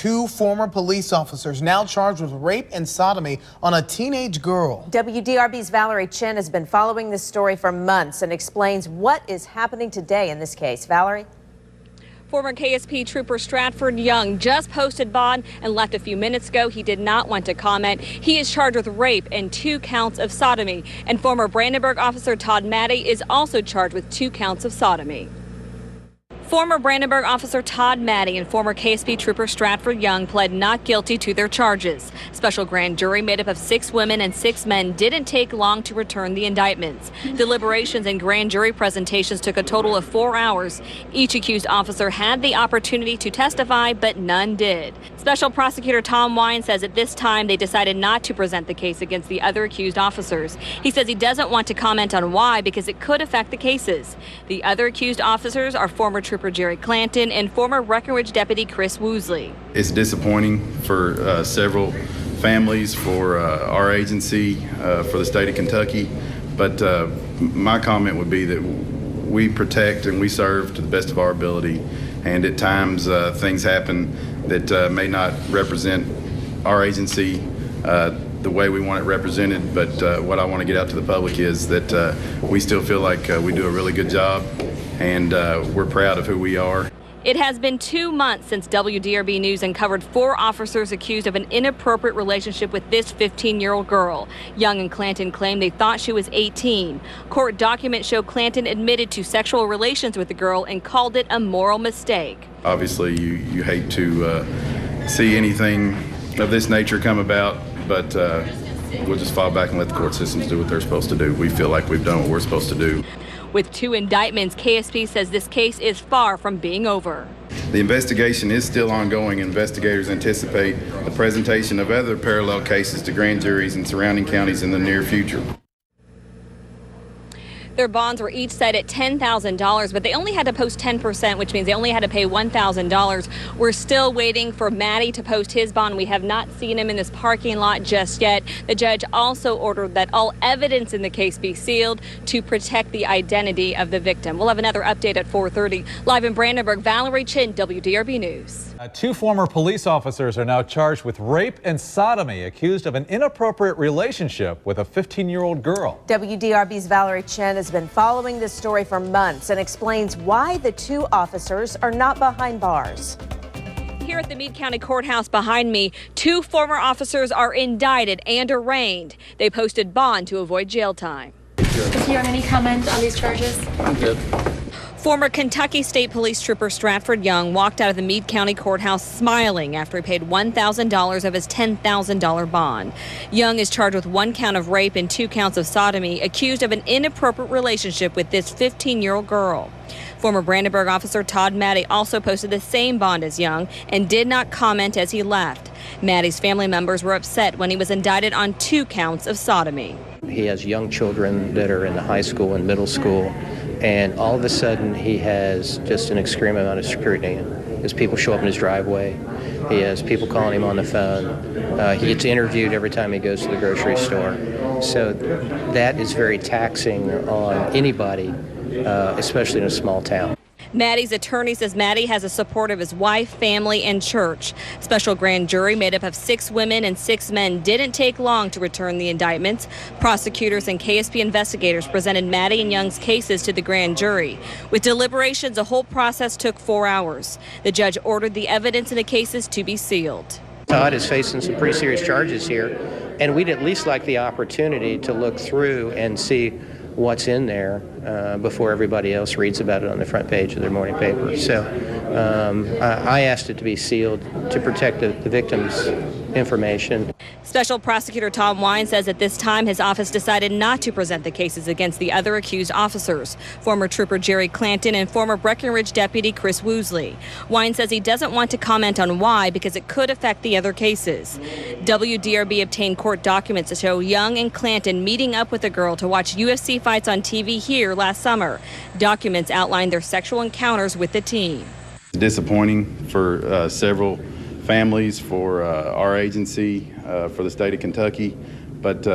Two former police officers now charged with rape and sodomy on a teenage girl. WDRB's Valerie Chinn has been following this story for months and explains what is happening today in this case. Valerie? Former KSP Trooper Stratford Young just posted bond and left a few minutes ago. He did not want to comment. He is charged with rape and 2 counts of sodomy. And former Brandenburg officer Todd Mattey is also charged with 2 counts of sodomy. Former Brandenburg officer Todd Mattey and former KSP Trooper Stratford Young pled not guilty to their charges. Special grand jury made up of 6 women and 6 men didn't take long to return the indictments. Deliberations and grand jury presentations took a total of 4 hours. Each accused officer had the opportunity to testify, but none did. Special prosecutor Tom Wine says at this time they decided not to present the case against the other accused officers. He says he doesn't want to comment on why because it could affect the cases. The other accused officers are former Trooper Jerry Clanton and former Breckenridge Deputy Chris Woosley. It's disappointing for several families, for our agency, for the state of Kentucky, but my comment would be that we protect and we serve to the best of our ability, and at times things happen that may not represent our agency the way we want it represented, but what I want to get out to the public is that we still feel like we do a really good job, and we're proud of who we are. It has been 2 months since WDRB News uncovered 4 officers accused of an inappropriate relationship with this 15-year-old girl. Young and Clanton claimed they thought she was 18. Court documents show Clanton admitted to sexual relations with the girl and called it a moral mistake. Obviously, you hate to see anything of this nature come about, but we'll just fall back and let the court systems do what they're supposed to do. We feel like we've done what we're supposed to do. With 2 indictments, KSP says this case is far from being over. The investigation is still ongoing. Investigators anticipate the presentation of other parallel cases to grand juries in surrounding counties in the near future. Their bonds were each set at $10,000, but they only had to post 10%, which means they only had to pay $1,000. We're still waiting for Mattey to post his bond. We have not seen him in this parking lot just yet. The judge also ordered that all evidence in the case be sealed to protect the identity of the victim. We'll have another update at 4:30. Live in Brandenburg, Valerie Chinn, WDRB News. 2 former police officers are now charged with rape and sodomy, accused of an inappropriate relationship with a 15-year-old girl. WDRB's Valerie Chinn has been following this story for months and explains why the 2 officers are not behind bars. Here at the Meade County Courthouse behind me, 2 former officers are indicted and arraigned. They posted bond to avoid jail time. Does he have any comment on these charges? I'm good. Former Kentucky State Police Trooper Stratford Young walked out of the Meade County Courthouse smiling after he paid $1,000 of his $10,000 bond. Young is charged with 1 count of rape and 2 counts of sodomy, accused of an inappropriate relationship with this 15-year-old girl. Former Brandenburg officer Todd Mattey also posted the same bond as Young and did not comment as he left. Mattey's family members were upset when he was indicted on 2 counts of sodomy. He has young children that are in the high school and middle school, and all of a sudden he has just an extreme amount of scrutiny. As people show up in his driveway, he has people calling him on the phone. He gets interviewed every time he goes to the grocery store. So that is very taxing on anybody, especially in a small town. Mattey's attorney says Mattey has the support of his wife, family, and church. Special grand jury made up of 6 women and 6 men didn't take long to return the indictments. Prosecutors and KSP investigators presented Mattey and Young's cases to the grand jury. With deliberations, the whole process took 4 hours. The judge ordered the evidence in the cases to be sealed. Todd is facing some pretty serious charges here, and we'd at least like the opportunity to look through and see what's in there before everybody else reads about it on the front page of their morning paper. So I asked it to be sealed to protect the victim's information. Special Prosecutor Tom Wine says at this time his office decided not to present the cases against the other accused officers, former Trooper Jerry Clanton and former Breckenridge Deputy Chris Woosley. Wine says he doesn't want to comment on why because it could affect the other cases. WDRB obtained court documents to show Young and Clanton meeting up with a girl to watch UFC fights on TV here last summer. Documents outline their sexual encounters with the team. It's disappointing for several families, for our agency, for the state of Kentucky, but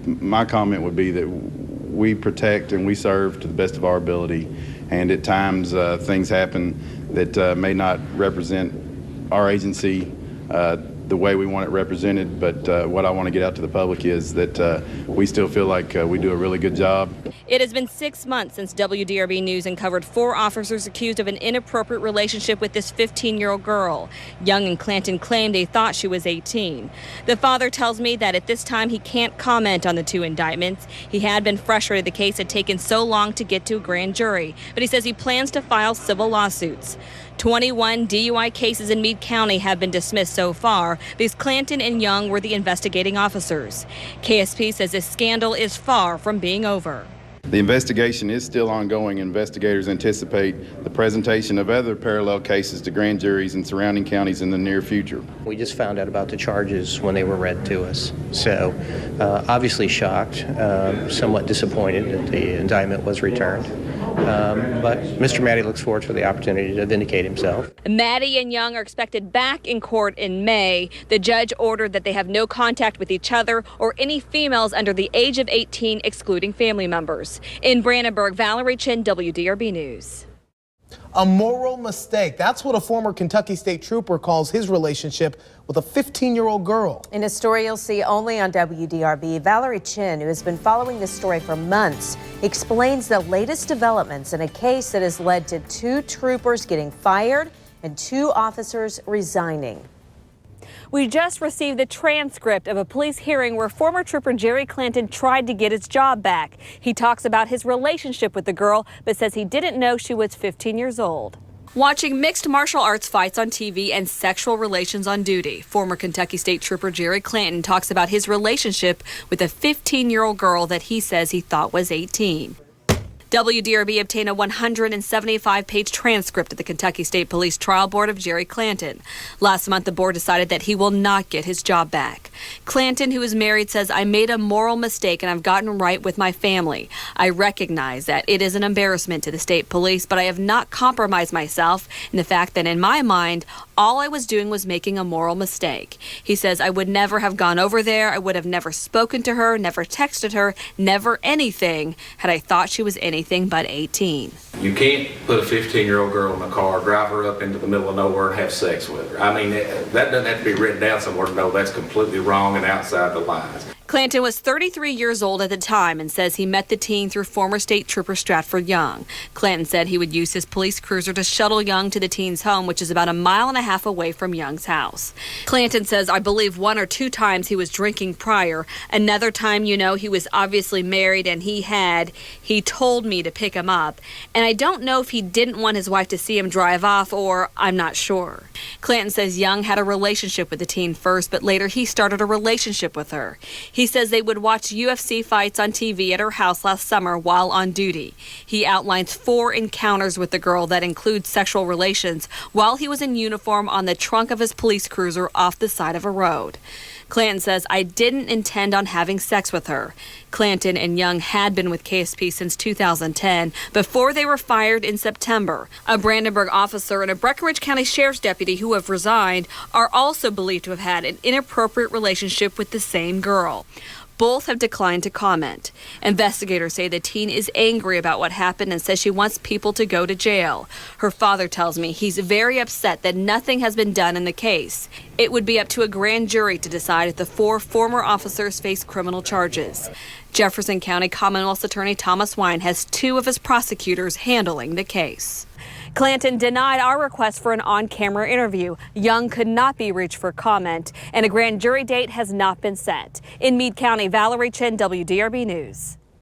my comment would be that we protect and we serve to the best of our ability, and at times things happen that may not represent our agency the way we want it represented, but what I want to get out to the public is that we still feel like we do a really good job. It has been 6 months since WDRB News uncovered 4 officers accused of an inappropriate relationship with this 15-year-old girl. Young and Clanton claimed they thought she was 18. The father tells me that at this time he can't comment on the 2 indictments. He had been frustrated the case had taken so long to get to a grand jury, but he says he plans to file civil lawsuits. 21 DUI cases in Meade County have been dismissed so far because Clanton and Young were the investigating officers. KSP says this scandal is far from being over. The investigation is still ongoing. Investigators anticipate the presentation of other parallel cases to grand juries in surrounding counties in the near future. We just found out about the charges when they were read to us. So obviously shocked, somewhat disappointed that the indictment was returned. But Mr. Maddie looks forward to the opportunity to vindicate himself. Maddie and Young are expected back in court in May. The judge ordered that they have no contact with each other or any females under the age of 18, excluding family members. In Brandenburg, Valerie, Chinn, WDRB News. A moral mistake. That's what a former Kentucky State Trooper calls his relationship with a 15-year-old girl. In a story you'll see only on WDRB, Valerie Chinn, who has been following this story for months, explains the latest developments in a case that has led to 2 troopers getting fired and 2 officers resigning. We just received the transcript of a police hearing where former trooper Jerry Clanton tried to get his job back. He talks about his relationship with the girl, but says he didn't know she was 15 years old. Watching mixed martial arts fights on TV and sexual relations on duty, former Kentucky State Trooper Jerry Clanton talks about his relationship with a 15-year-old girl that he says he thought was 18. WDRB obtained a 175-page transcript of the Kentucky State Police Trial Board of Jerry Clanton. Last month, the board decided that he will not get his job back. Clanton, who is married, says, "I made a moral mistake and I've gotten right with my family. I recognize that it is an embarrassment to the state police, but I have not compromised myself in the fact that in my mind, all I was doing was making a moral mistake." He says, "I would never have gone over there. I would have never spoken to her, never texted her, never anything had I thought she was anything but 18. You can't put a 15-year-old girl in a car, drive her up into the middle of nowhere and have sex with her. I mean, that doesn't have to be written down somewhere to know that's completely wrong and outside the lines." Clanton was 33 years old at the time and says he met the teen through former State Trooper Stratford Young. Clanton said he would use his police cruiser to shuttle Young to the teen's home, which is about 1.5 miles away from Young's house. Clanton says, "I believe 1 or 2 times he was drinking prior. Another time, he was obviously married and he told me to pick him up. And I don't know if he didn't want his wife to see him drive off or I'm not sure." Clanton says Young had a relationship with the teen first, but later he started a relationship with her. He says they would watch UFC fights on TV at her house last summer while on duty. He outlines 4 encounters with the girl that include sexual relations while he was in uniform on the trunk of his police cruiser off the side of a road. Clanton says, "I didn't intend on having sex with her." Clanton and Young had been with KSP since 2010 before they were fired in September. A Brandenburg officer and a Breckinridge County Sheriff's deputy who have resigned are also believed to have had an inappropriate relationship with the same girl. Both have declined to comment. Investigators say the teen is angry about what happened and says she wants people to go to jail. Her father tells me he's very upset that nothing has been done in the case. It would be up to a grand jury to decide if the 4 former officers face criminal charges. Jefferson County Commonwealth's Attorney Thomas Wine has 2 of his prosecutors handling the case. Clanton denied our request for an on-camera interview. Young could not be reached for comment, and a grand jury date has not been set. In Meade County, Valerie Chinn, WDRB News.